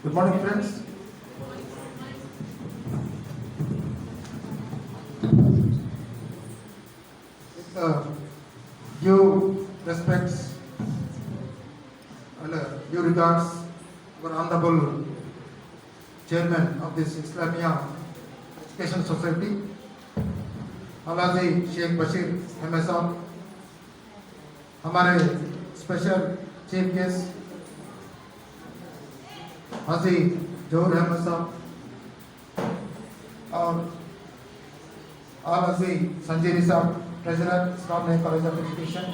Good morning, friends. With due respects and due regards, our Honorable Chairman of this Islamia Education Society, Alaji Sheikh Bashir Ahmed साहब, हमारे special chief guest हाजी जहूर अहमद साहब और आल हजी संजीरी साहब, Treasurer, Islam College of Education.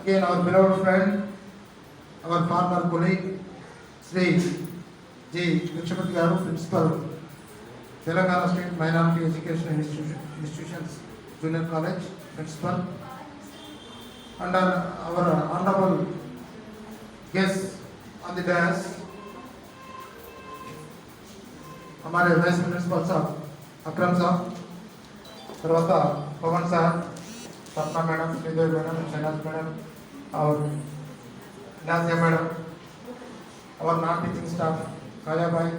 Again, our beloved friend, our former colleague, Sri G. Lakshmati Garu, Principal, Telangana State Minority Education Institutions Junior College, Principal, and our honorable guests on the dais, हमारे vice principal साहब अकरम साहब, తర్వాత पवन साहब, Sapna madam, Sridevi madam, Shahnaz madam और Nazia madam, our non-teaching staff, Kaya bhai,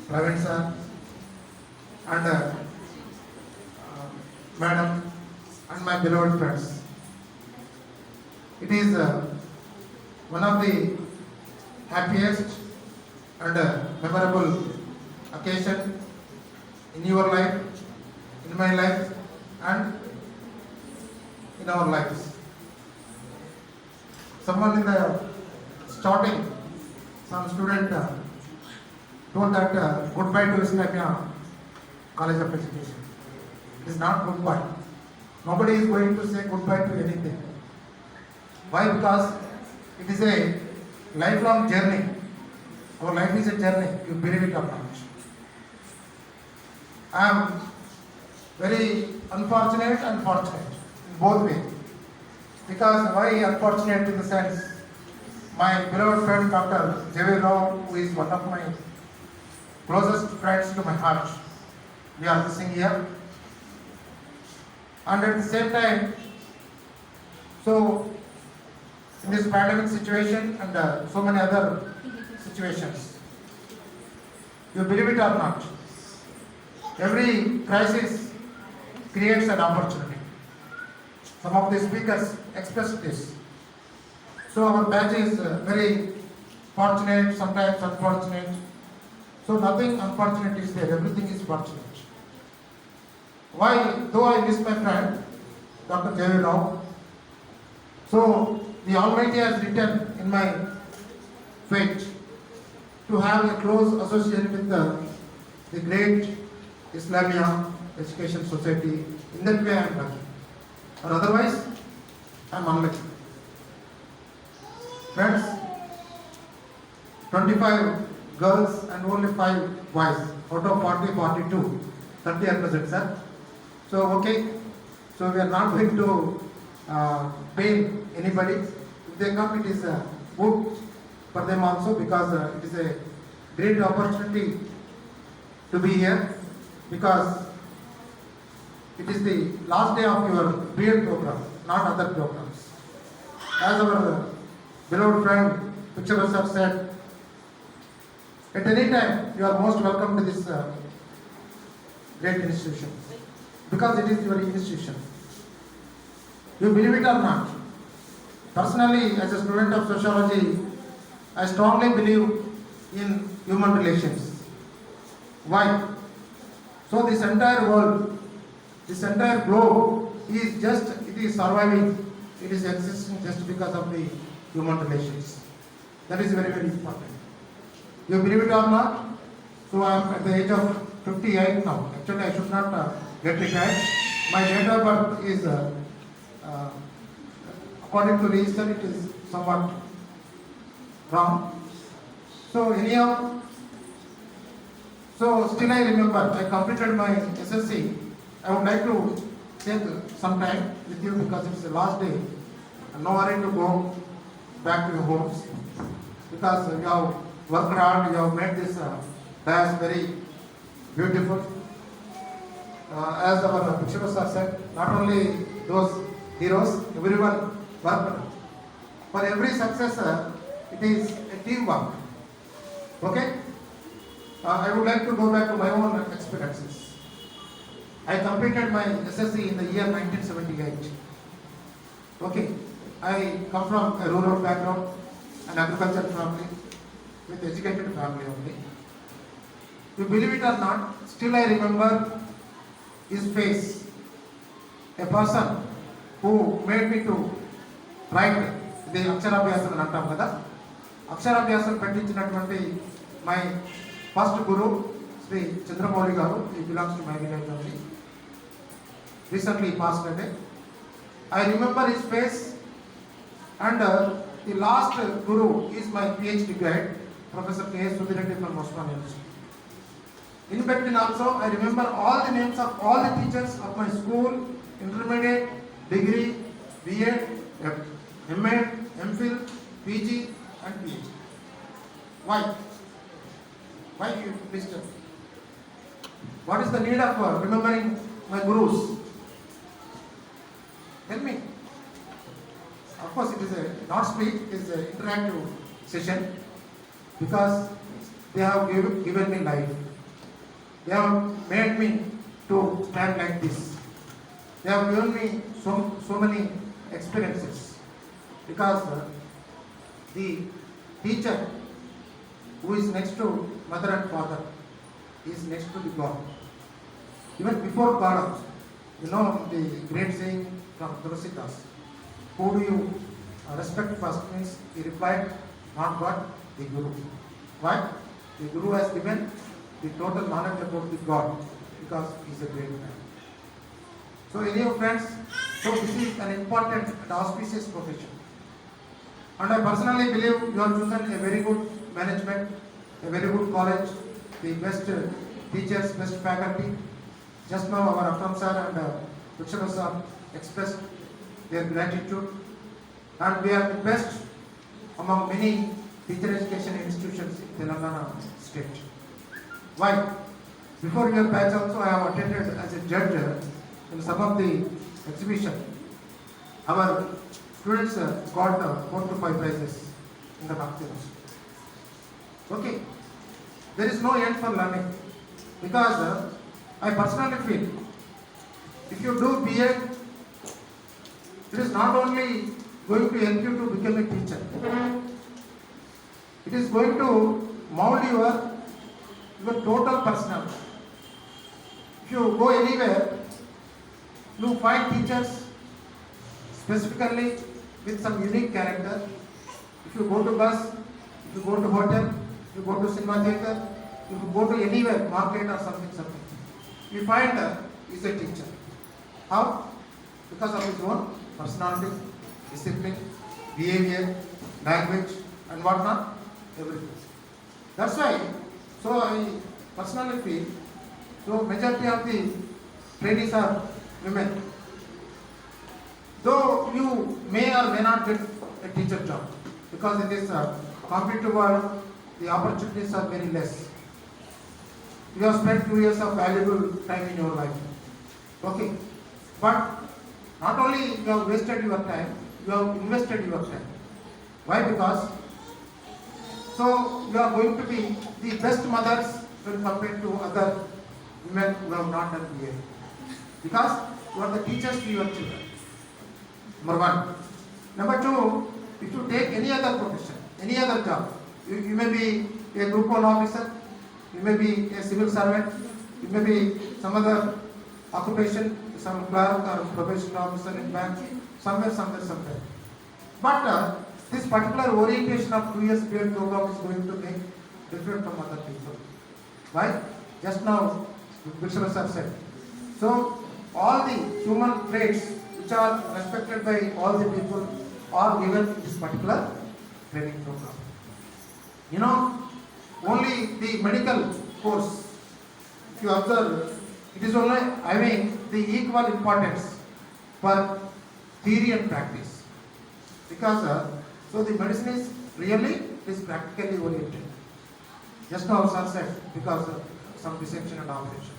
Praveen sir, and madam, and my beloved friends. It is one of the happiest and memorable occasion in your life, in my life, and in our lives. Someone in the starting, some student told that goodbye to Islamia College of Education. It is not goodbye. Nobody is going to say goodbye to anything. Why? Because it is a lifelong journey. Our life is a journey, you believe it or not. I am very unfortunate and fortunate in both ways. Because why unfortunate in the sense, my beloved friend Dr. J.V. Rao, who is one of my closest friends to my heart, we are missing here. And at the same time, so in this pandemic situation and so many other situations, you believe it or not, every crisis creates an opportunity. Some of the speakers expressed this. So our batch is very fortunate, sometimes unfortunate. So nothing unfortunate is there, everything is fortunate. Why? Though I miss my friend, Dr. J.V. Rao, so the Almighty has written in my fate to have a close association with the great Islamia Education Society. In that way I am lucky. Or otherwise, I am unlucky. Friends, 25 girls and only 5 boys out of 40, 42, 30 are present, sir. So, okay. So, we are not going to pain anybody. If they come, it is good for them also, because it is a great opportunity to be here, because it is the last day of your BEd program, not other programs. As our beloved friend Picture sir said, at any time you are most welcome to this great institution, because it is your institution. You believe it or not, personally as a student of sociology, I strongly believe in human relations. Why? So this entire world, this entire globe is just, it is surviving, it is existing just because of the human relations. That is very, very important. You believe it or not? So I am at the age of 58 now. Actually I should not get retired. My date of birth is, according to register, it is somewhat wrong. So anyhow, so still I remember, I completed my SSC. I would like to take some time with you, because it's the last day and no hurry to go back to your homes, because you have worked hard, you have made this dais very beautiful. As our Picture sir said, not only those heroes, everyone worked. For every success, it is a teamwork. Okay? I would like to go back to my own experiences. I completed my SSC in the year 1978. Okay, I come from a rural background, an agricultural family, with educated family only. You believe it or not, still I remember his face. A person who made me to write the అక్షరాభ్యాసం అని అంటాం కదా, అక్షరాభ్యాసం పెట్టించినటువంటి my first గురు శ్రీ చంద్రమౌళి గారు. ఈ belongs to my village only. Recently passed away. I remember his face, and the last guru is my PhD guide, Professor K. Sudhireddy from Osman University. In between also, I remember all the names of all the teachers of my school, intermediate, degree, BA, MA, MPhil, PG and PhD. Why? Why you please tell me? What is the need of remembering my gurus? Tell me. Of course, it is a not speak, it is an interactive session, because they have given me life. They have made me to stand like this. They have given me so many experiences, because the teacher who is next to mother and father is next to the God. Even before God also. You know the great saying from Tulsidas, who do you respect first? Means he replied, not God, the Guru. Why? The Guru has given the total knowledge about the God, because he is a great man. So anyway friends, so this is an important and auspicious profession. And I personally believe you have chosen a very good management, a very good college, the best teachers, best faculty. Just now our Akram sir and Vikshana sir expressed their gratitude, and we are the best among many teacher education institutions in Telangana state. Why? Before your batch also I have attended as a judge in some of the exhibition. Our students got 4 to 5 prizes in the competition. Okay, there is no end for learning, because I personally feel if you do BA, it is not only going to help you to become a teacher, it is going to mold your total personality. If you go anywhere, you find teachers specifically with some unique character. If you go to bus, if you go to hotel, if you go to cinema theater, if you go to anywhere, market or something, you find he is a teacher. How? Because of his own personality, discipline, behavior, language and what not, everything. That's why, so I personally feel, so majority of the trainees are women. Though you may or may not get a teacher job, because in this competitive world, the opportunities are very less. You have spent 2 years of valuable time in your life. Okay. But not only you have wasted your time, you have invested your time. Why? Because so you are going to be the best mothers when compared to other women who have not done BA. Because you are the teachers to your children. Number 1. Number 2, if you take any other profession, any other job, you may be a group 1 officer, you may be a civil servant, you may be some other occupation, some clerk or probation officer in bank, somewhere. But this particular orientation of 2 years period program is going to make different from other people. Why? Just now, Vikshana sir said. So, all the human traits which are respected by all the people are given in this particular training program. You know, only the medical course, if you observe, it is only having the equal importance for theory and practice, because so the medicine is really is practically oriented. Just now sir said, because of some dissection and operation.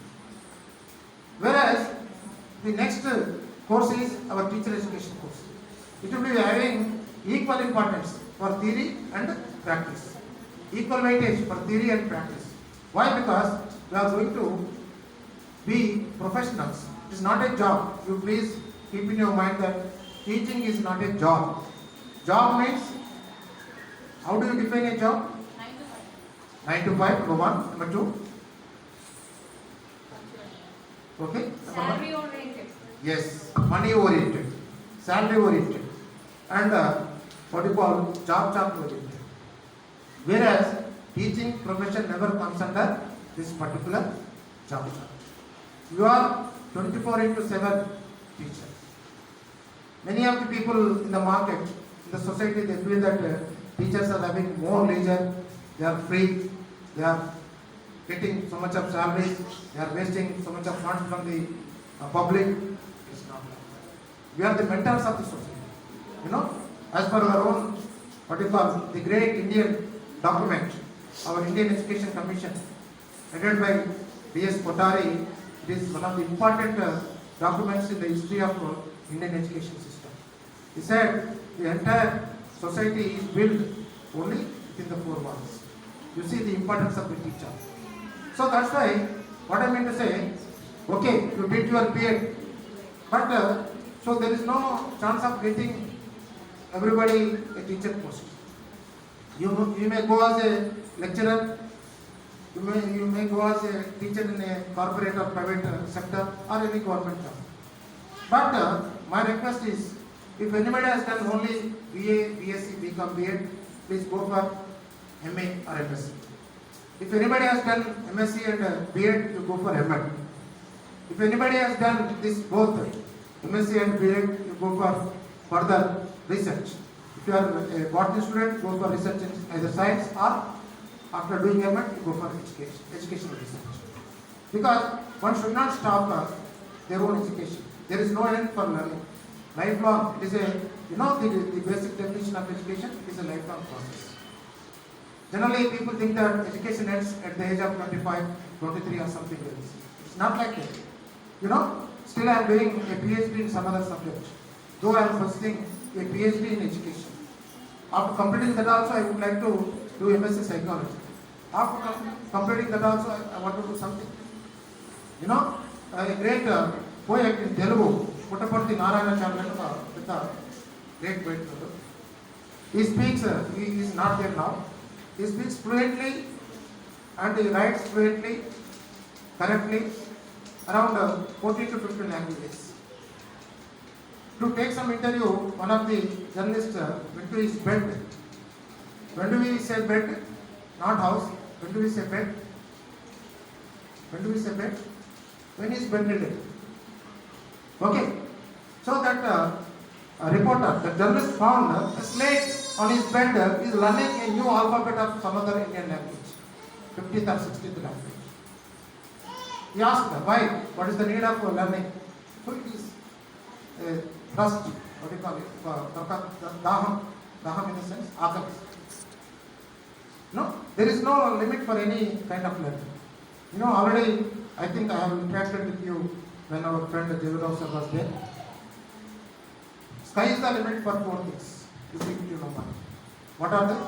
Whereas the next course is our teacher education course. It will be having equal importance for theory and practice. equal weightage for theory and practice. Why? Because we are going to be professionals. It is not a job. You please keep in your mind that teaching is not a job. Job means, how do you define a job? 9 to 5, number one. Number two? Okay? Salary oriented. Yes, money oriented, salary oriented, and what you call job oriented. Whereas teaching profession never comes under this particular job. You are 24/7 teacher. Many of the people in the market, in the society, they feel that teachers are having more leisure, they are free, they are getting so much of salaries, they are wasting so much of funds from the public. It's not like that. We are the mentors of the society. You know, as per our own, what you call, the great Indian document, our Indian Education Commission, headed by D.S. Kothari, it is one of the important documents in the history of Indian education system. He said the entire society is built only within the four walls. You see the importance of the teacher. So that's why, what I mean to say, okay, you did your PhD, but so there is no chance of getting everybody a teacher post. You may go as a lecturer, you may go as a teacher in a corporate or private sector or any government job. But my request is, if anybody has done only BA, BSc, BCom, BEd, please go for MA or MSc. If anybody has done MSc and BEd, you go for MEd. If anybody has done this both MSc and BEd, you go for further research. If you are a botany student, go for research in either science, or after doing MEd, you go for educational research. Because one should not stop their own education. There is no end for learning. Lifelong, it is a, the basic definition of education is a lifelong process. Generally, people think that education ends at the age of 25, 23 or something else. It's not like that. Still I am doing a PhD in some other subject. Though I am pursuing a PhD in education. After completing that also, I would like to do MSc Psychology. After completing that also, I want to do something. A great poet in Telugu, Puttaparthi Narayana with a great poet. He speaks, he is not there now. He speaks fluently and he writes fluently, correctly, around 14 to 15 languages. To take some interview, one of the journalists went to his bed. When do we say bed? Not house. When do we say bed? When do we say bed? When he is bedridden. Okay. So that reporter, the journalist found a slate on his bed is learning a new alphabet of some other Indian language, 50th or 60th language. He asked her, why? What is the need of learning? So it is trust, what do you call it? Daham in the sense, akam. No, there is no limit for any kind of learning. Already I think I have interacted with you when our friend Devirao sir was there. Sky is the limit for four things. You see, what are they?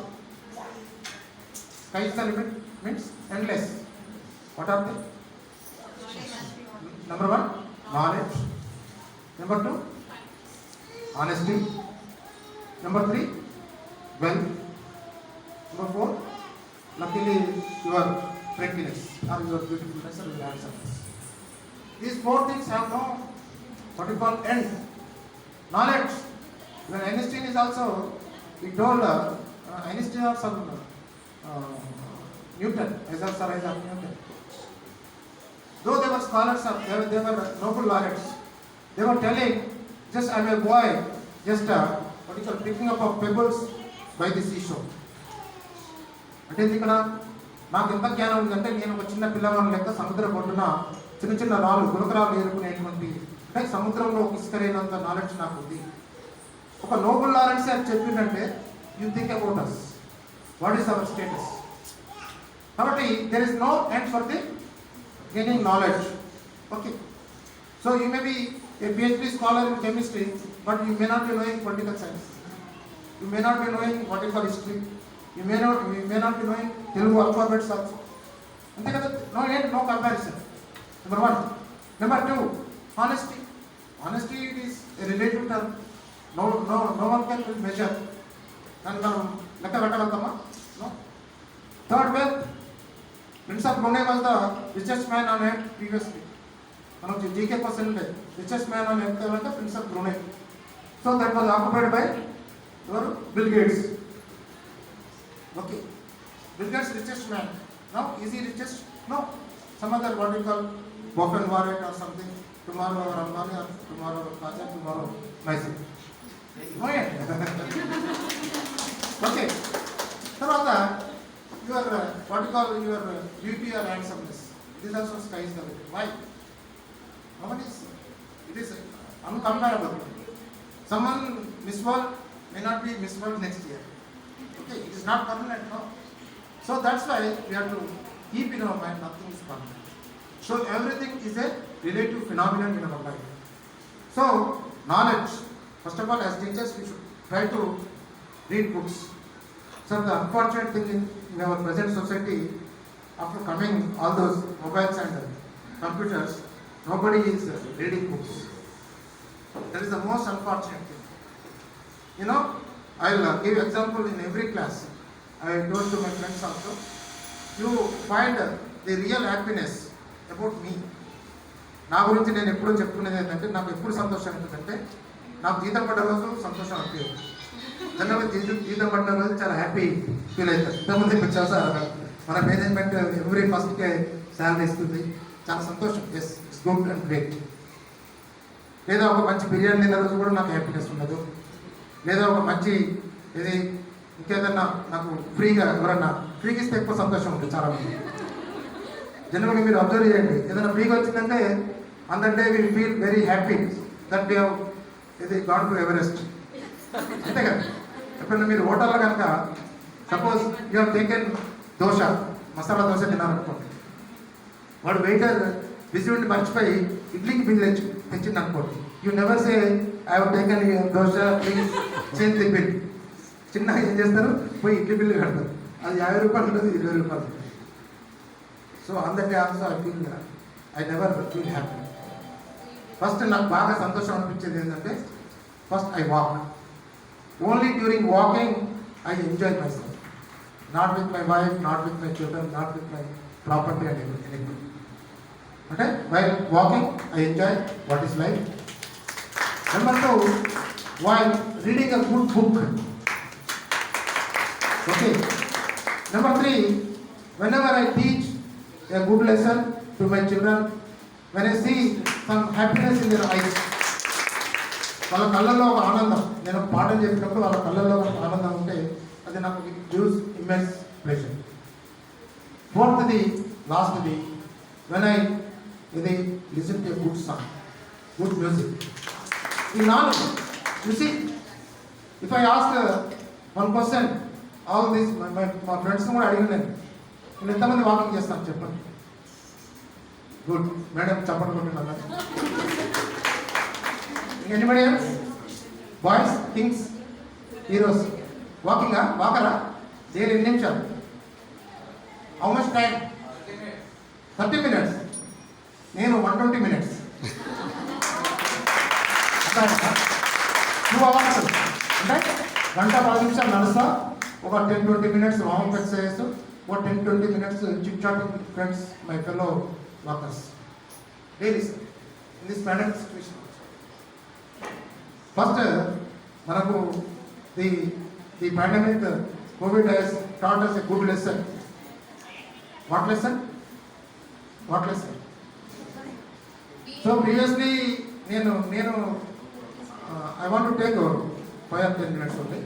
Sky is the limit means endless. What are they? Number one, knowledge. Number two, honesty. Number three, wealth. Number four, luckily your prettiness or your beautifulness or your handsomeness. These four things have no, what you call, end. Knowledge. When Einstein is also, he told Einstein or some Newton, Isaac Newton. Though they were scholars, they were noble laureates. They were telling, just I'm a boy, just picking up of pebbles by the seashore. అంటే ఇక్కడ నాకు ఎంత జ్ఞానం ఉందంటే నేను ఒక చిన్న పిల్లవాడిని లెక్క సముద్రం ఒడ్డున చిన్న చిన్న రాళ్ళు గులకరాలు ఏరుకునేటువంటి అంటే సముద్రంలో ఒక ఇసుకరైనంత నాలెడ్జ్ నాకు ఉంది. ఒక నోబెల్ లారెన్స్ అని చెప్పిందంటే you think about us, what is our status. కాబట్టి there is no end for the gaining knowledge. Okay. So you may be a PhD scholar in chemistry, but you may not be knowing political science. You may not be knowing what is history. You may not be knowing Telugu alphabets also. అంతే కదా, no comparison. Number one. Number two, honesty. Honesty is a relative term. No one can measure. దాన్ని మనం లెక్క పెట్టగలుగుతామా? No. Third, wealth. Prince of Brunei was the richest man on earth previously. మనకు GK question ఉండే richest man on earth ఎవరంటే Prince of Brunei. So that was occupied by Bill Gates. Okay. Bill Gates richest man. Now is he richest? No. Some other what we call Buffett or something. Tomorrow Ambani or tomorrow Raja, tomorrow myself. No yet. Okay. తర్వాత your what you call your beauty or handsomeness. It is also sky is the limit. Why? It is uncomparable. Someone Miss World may not be Miss World next year. Okay, it is not permanent, no. So that's why we have to keep in our mind nothing is permanent. So everything is a relative phenomenon in our life. So knowledge, first of all, as teachers we should try to read books. So the unfortunate thing in our present society, after coming all those mobiles and computers, nobody is reading books. That is the most unfortunate thing. You know, I'll give example in every class. I told to my friends also, you find the real happiness about me. నా గురించి నేను ఎప్పుడూ చెప్పుకునేది ఏంటంటే, నాకు ఎప్పుడు సంతోషం అనిపిస్తుందంటే, నాకు జీతం పడ్డ రోజు సంతోషం అనిపించదు. జనరల్గా జీతం పడ్డ రోజు చాలా హ్యాపీ ఫీల్ అవుతుంది. ఇంతకుముందు వచ్చావు సార్, మన మేనేజ్మెంట్ ఎవ్రీ ఫస్ట్కే శాలరీ ఇస్తుంది, చాలా సంతోషం. Yes, it's good and great. లేదా ఒక మంచి బిర్యానీ తిన్న రోజు కూడా నాకు హ్యాపీనెస్ ఉండదు. లేదా ఒక మంచి ఇది ఇంకేదన్నా నాకు ఫ్రీగా ఎవరన్నా ఫ్రీగా ఇస్తే ఎక్కువ సంతోషం ఉంటుంది చాలామంది. జనరల్గా మీరు అబ్జర్వ్ చేయండి, ఏదైనా ఫ్రీగా వచ్చిందంటే అందంటే will feel very happy that we have ఇది గాన్ టు ఎవరెస్ట్. అంతే కదా. ఎప్పుడైనా మీరు హోటల్లో కనుక suppose you have taken dosa, masala dosa తినాలనుకోండి, వాడు వెయిటర్ బిజీ ఉండి మర్చిపోయి ఇడ్లీకి బిల్ తెచ్చింది అనుకోండి, you never say I have taken dosa please change the bill. చిన్నగా ఏం చేస్తారు, పోయి ఇడ్లీ బిల్లు కడతారు. అది 50 రూపాయలు ఉంటుంది, 20 రూపాయలు. సో అందరికీ also I never feel happy. First నాకు బాగా సంతోషం అనిపించేది ఏంటంటే, first I walk. Only during walking I enjoy myself. Not with my wife, not with my children, not with my property and anything. అంటే while walking I enjoy what is life. Number 2, while reading a good book. Okay. Number 3, whenever I teach a good lesson to my children, when I see some happiness in their eyes, వాళ్ళ కళ్ళల్లో ఒక ఆనందం, నేను పాఠం చెప్పినప్పుడు వాళ్ళ కళ్ళల్లో ఒక ఆనందం ఉంటే అది నాకు gives immense pleasure. 4th, లాస్ట్ది, when I listen to a good song, good music. In knowledge, you see, if I ask one question, all this మా ఫ్రెండ్స్ని కూడా అడిగిన నేను ఎంతమంది వాకింగ్ చేస్తాను చెప్పండి. గుడ్ మేడం, చప్పట్లు కొట్టిన. Anybody else? Boys, kings, heroes వాకింగా? వాకరా? డైలీ 2 నిమిషాలు. How much time? 30 minutes. నేను 120 minutes. 2 hours అంటే 1:10 నిమిషాలు నడుస్తా, ఒక 10-20 minutes వార్మప్ ఎక్సర్సైజ్, ఒక 10-20 minutes chit chatting with friends, my fellow walkers daily in this pandemic situation. First మనకు the pandemic covid has taught us a good lesson. What lesson? So previously నేను I want to take 5-10 minutes only.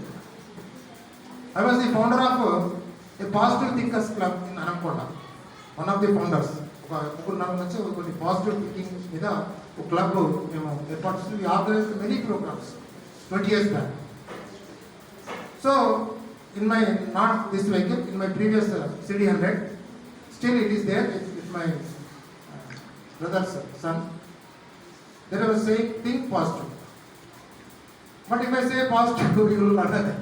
I was the founder of a positive thinkers club in Anamkota. One of the founders. ఒక 3-4 నుంచి కొన్ని positive thinking మీద ఒక club మేము ఏర్పాటు చేసి we organized many programs 20 years back. So in my, not this vehicle, in my previous CD100, still it is there with my brother's son. There I was saying, think positive. But if I say positive, you will run away.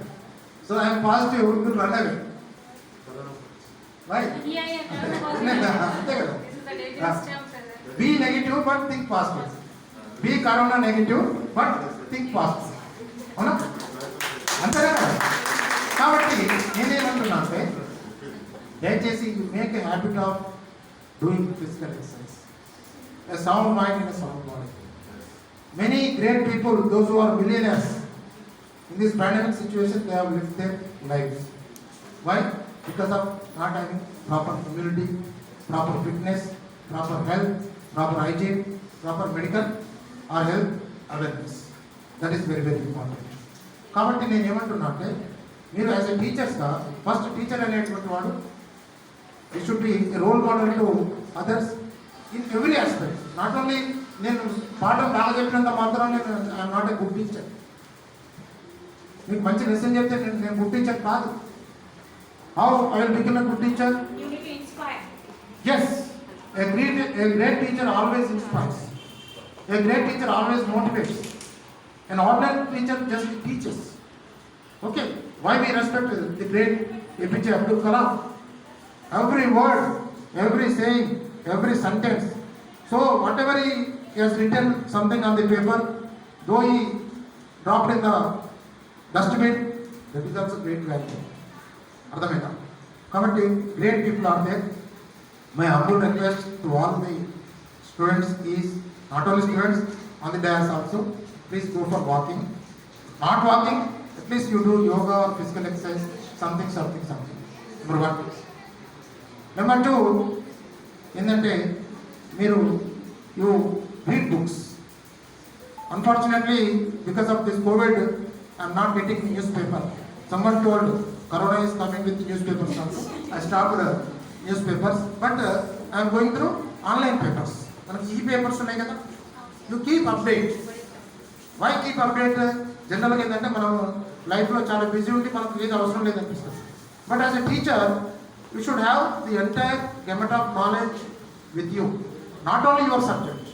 So I am positive, you will run away. Why? అంతే కదా. Be negative but think positive. Be corona negative but think positive. అవునా? అంతేనా కదా? కాబట్టి నేనేమంటున్నా అంటే దయచేసి you make a habit of doing physical exercise. A sound mind and a sound body. Many great people, those who are millionaires, in this pandemic situation, they have lived their lives. Why? Because of not having proper immunity, proper fitness, proper health, proper hygiene, proper medical or health awareness. That is very, very important. కాబట్టి నేను ఏమంటున్నా అంటే మీరు as a టీచర్స్గా first teacher అనేటువంటి వాడు you should be role model to others in every aspect. Not only నేను పాఠం బాగా చెప్పినంత మాత్రం నేను I'm not a good teacher. మీకు మంచి లెసన్ చెప్తే నేను గుడ్ టీచర్ కాదు. How I will become a good teacher? Yes, a great teacher always inspires. A great teacher always motivates. An ordinary teacher just teaches. Okay, why we respect the great APJ Abdul Kalam? Every word, every saying, every sentence. So whatever he has written something on the paper, though he dropped in the dustbin, that is also great value. అర్థమైందా? కాబట్టి great people are there. My humble request to all the students is, not only students, on the dais also, please go for walking. Not walking, at least you do yoga or physical exercise, something. Number 1. Number 2, ఏంటంటే మీరు you read books. Unfortunately, because of this COVID, I am not getting newspaper. Someone told Corona is coming with newspapers also. I stopped newspapers, but I am going through online papers. మనకి e-papers ఉన్నాయి కదా. You keep update. Why keep update? జనరల్గా ఏంటంటే మనం లైఫ్లో చాలా busy ఉండి మనకు ఏది అవసరం లేదనిపిస్తుంది. But as a teacher you should have the entire gamut of knowledge with you. Not only your subject.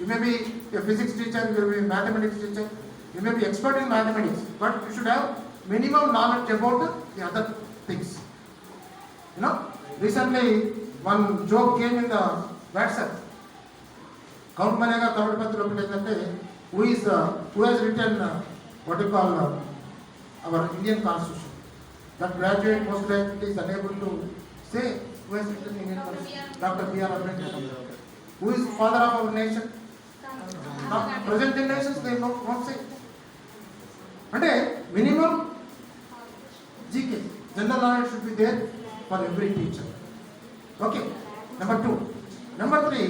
You may be a physics teacher, you may be a mathematics teacher, you may be expert in mathematics, but you should have minimum knowledge about the other things. You know, recently one joke came in the WhatsApp. Count Manega Kavatpatra Petante, who has written what you call our Indian Constitution. That graduate, postgraduate is unable to say who has written Indian Constitution. Dr. B.R. Ambedkar. Who is father of our nation? Now, present generations they won't say. అంటే minimum GK, general knowledge should be there for every teacher. Okay, number 2. Number 3,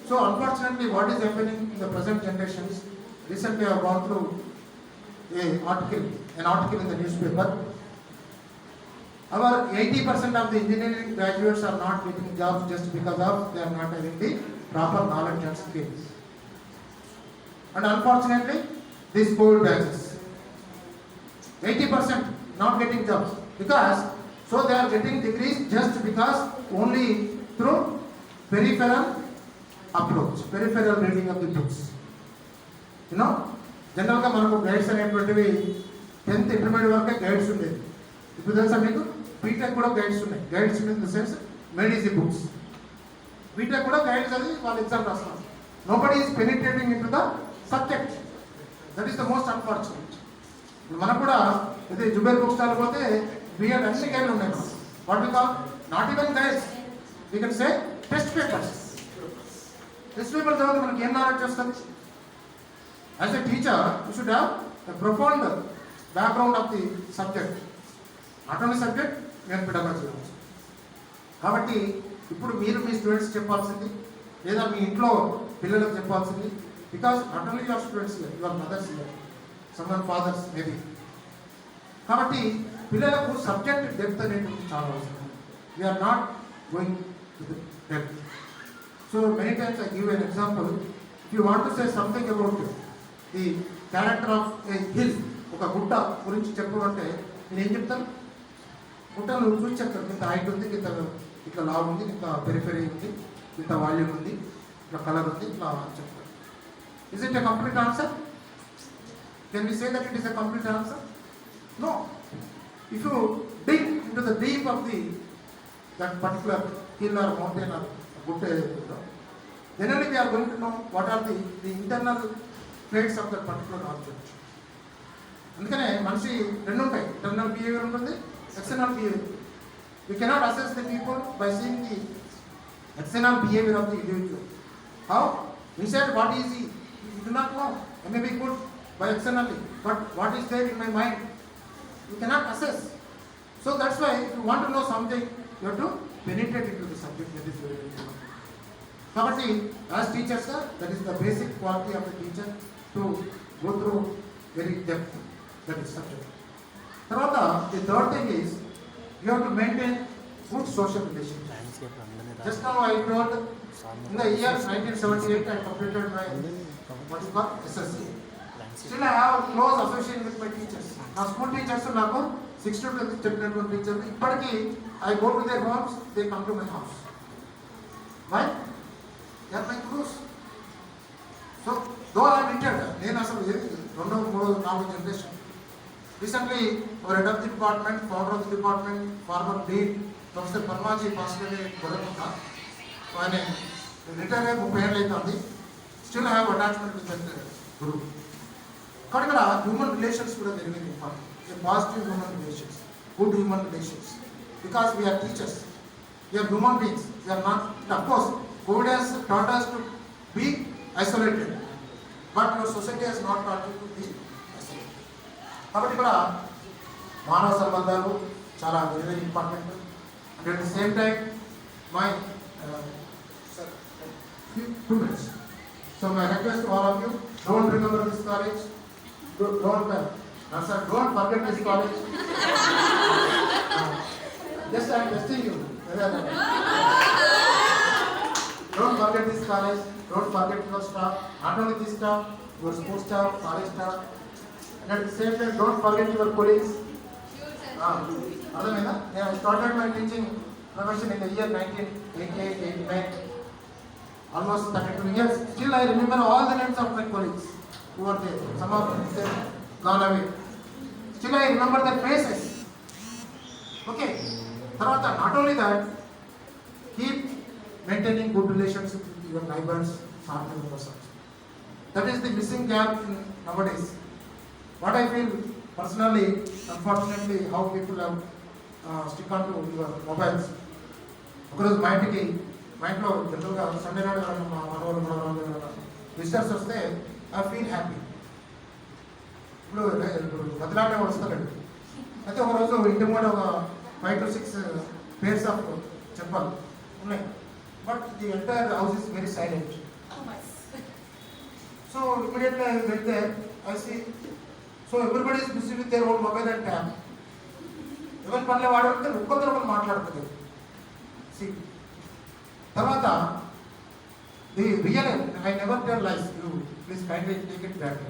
so unfortunately what is happening in the present generations, recently I have gone through an article in the newspaper. Our 80% of the engineering graduates are not getting jobs just because of they are not having the proper knowledge and skills. And unfortunately, this COVID batches, 80% not getting jobs because so they are getting degrees just because only through peripheral approach, peripheral reading of the books. You know, జనరల్గా మనకు guides అనేటువంటివి 10th intermediate వరకే guides ఉండేది. ఇప్పుడు తెలుసా మీకు BTech కూడా guides ఉన్నాయి. గైడ్స్ ఇన్ ద సెన్స్ మెడిసి బుక్స్. బీటెక్ కూడా గైడ్స్ అది వాళ్ళు ఎగ్జామ్ రాస్తున్నారు. Nobody is penetrating in to the subject. That is the most unfortunate. ఇప్పుడు మనకు కూడా అయితే జుబేర్ బుక్ స్టాల్ పోతే బిఎడ్ అన్ని గైడ్లు ఉన్నాయి. What we call not even guides, we can say test papers. Test paper చదివితే మనకి ఏం నాలెడ్జ్ వస్తుంది? As a teacher you should have a profound background of the subject. Not only subject, నేను పెడగాల్సి ఉంది. కాబట్టి ఇప్పుడు మీరు మీ స్టూడెంట్స్ చెప్పాల్సింది లేదా మీ ఇంట్లో పిల్లలకు చెప్పాల్సింది. Because not only your students here, your mothers here, someone fathers maybe. కాబట్టి పిల్లలకు సబ్జెక్ట్ డెప్త్ అనేటువంటి చాలా అవసరం. We're not going to the depth. So many times I give an example. If you want to say something about the character of a hill, ఒక గుట్ట గురించి చెప్పమంటే నేను ఏం చెప్తాను? గుట్ట నువ్వు చూసి చెప్తాను, ఇంత హైట్ ఉంది, ఇంత ఇట్లా లావ్ ఉంది, ఇంత పెరిఫెరీ ఉంది, ఇంత వాల్యూమ్ ఉంది, ఇట్లా కలర్ ఉంది, ఇట్లా చెప్తాను. Is it a complete answer? Can we say that it is a complete answer? No. If you dig into the deep of the that particular hill or mountain or good then only we are going to know what are the internal traits of that particular object. అందుకనే మనిషి రెండు ఉంటాయి, internal behaviour ఉంటుంది, external behaviour. We cannot assess the people by seeing the external behavior of the individual. How? Inside what is he? You do not know. It may be good by externally, but what is there in my mind? You cannot assess. So that's why if you want to know something, you have to penetrate into the subject. That is very important. Kabatti, as teachers, that is the basic quality of the teacher to go through very depth. That is subject. Tarvata, the third thing is you have to maintain good social relationships. Just now I told in the year 1978 I completed my what is called SSC. Still I have close association with my teachers. Now school teachers నాకు 6 to 12 చెప్పినటువంటి టీచర్లు ఇప్పటికీ I go to their homes, they come to my house. Why? They are my gurus. So though I am Indian, నేను అసలు రెండో మూడో నాలుగు generation. Recently, our head of the department, founder of the department, former dean, Professor Parmaji passed away. ఆయన retire అయ్యి 30 ఏళ్ళు అవుతుంది. Still I have attachment with that guru. కానీ ఇక్కడ హ్యూమన్ రిలేషన్స్ కూడా very very important. Positive human relations, good human relations. Because we're teachers, we're human beings, we're not. Of course Covid has taught us to be isolated, but our society has not taught you to be isolated. కాబట్టి ఇక్కడ మానవ సంబంధాలు చాలా very very important. And at the same time my 2 minutes. So my request to all of you, don't remember this college, don't forget this college. Just I am testing you. Don't forget this college, don't forget your staff, not only this staff, your sports staff, college staff. And at the same time, don't forget your colleagues. I started my teaching profession in the year 1988-89, almost 32 years. Still I remember all the names of my colleagues who were there. Some of them have gone away. Still I remember their faces. Okay. Tarvata, not only that, keep maintaining good relationships with your neighbors, family members. That is the missing gap in nowadays. What I feel personally, unfortunately, how people have stick on to your mobiles. ఒకరోజు మా ఇంట్లో జనరల్గా Sunday నాడు మా మనవాళ్ళు visitors వస్తే I feel happy. ఇప్పుడు బదిలాడే వస్తారండి. అయితే ఒకరోజు ఇంటి ముందు ఒక 5 to 6 pairs ఆఫ్ చెప్పాలి ఉన్నాయి, but the entire house is very silent. So immediately I went there, I see so everybody is busy with their own mobile and tab. ఎవరి పనులు వాడుకుంటే ఒక్కొక్కరు మాట్లాడుతుంది. సి తర్వాత the real I never tell lies, you please kindly take it back.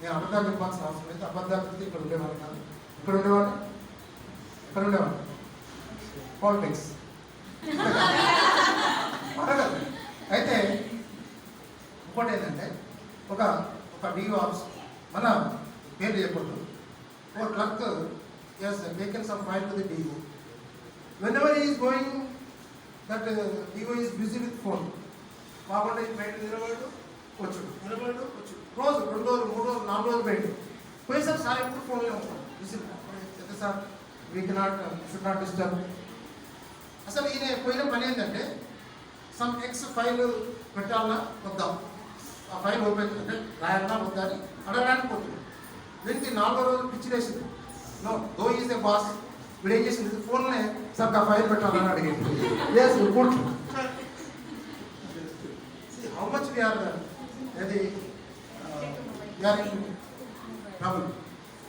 నేను అబద్ధాలు చెప్పాల్సిన అవసరం లేదు. అబద్ధాలు చెప్తే ఇక్కడ ఉండేవాడు కాదు. ఇక్కడ ఉండేవాడు పాలిటిక్స్. అయితే ఇంకోటి ఏంటంటే ఒక డిఓ ఆఫీస్, మన పేరు చేయకూడదు, ఒక clerk has taken some file to the DO. Whenever he is going that DO is busy with phone. కాకుండా బయట నిలబడు వచ్చు రోజు 2 రోజులు 3 రోజులు 4 రోజులు బయట పోయేసరికి సార్ ఎప్పుడు ఫోన్లో ఉంటాం. Busy sir we cannot should not disturb. అసలు ఈయన పోయిన పని ఏంటంటే సమ్ ఎక్స్ ఫైల్ పెట్టాలన్నా వద్దాం, ఆ ఫైల్ ఓపెన్ అంటే రాయాలన్నా వద్దా అని అడగడానికి పోతుంది. వీరికి 4వ రోజు పిచ్చిలేసింది. No though is a boss. వీడు ఏం చేసింది, ఫోన్లోనే సార్ ఆ ఫైల్ పెట్టాలని అడిగింది. Yes good. How much we are అది వీఆర్ ఇన్ ట్రబుల్.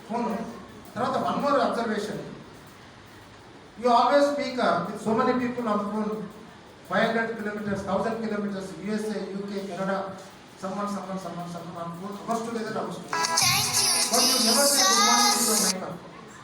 ఫోన్ తర్వాత one more observation, you always speak with so many people on the phone, 500 kilometers, 1000 kilometers, USA, UK, Canada, someone on phone, hours together. But you never say good morning to your neighbor.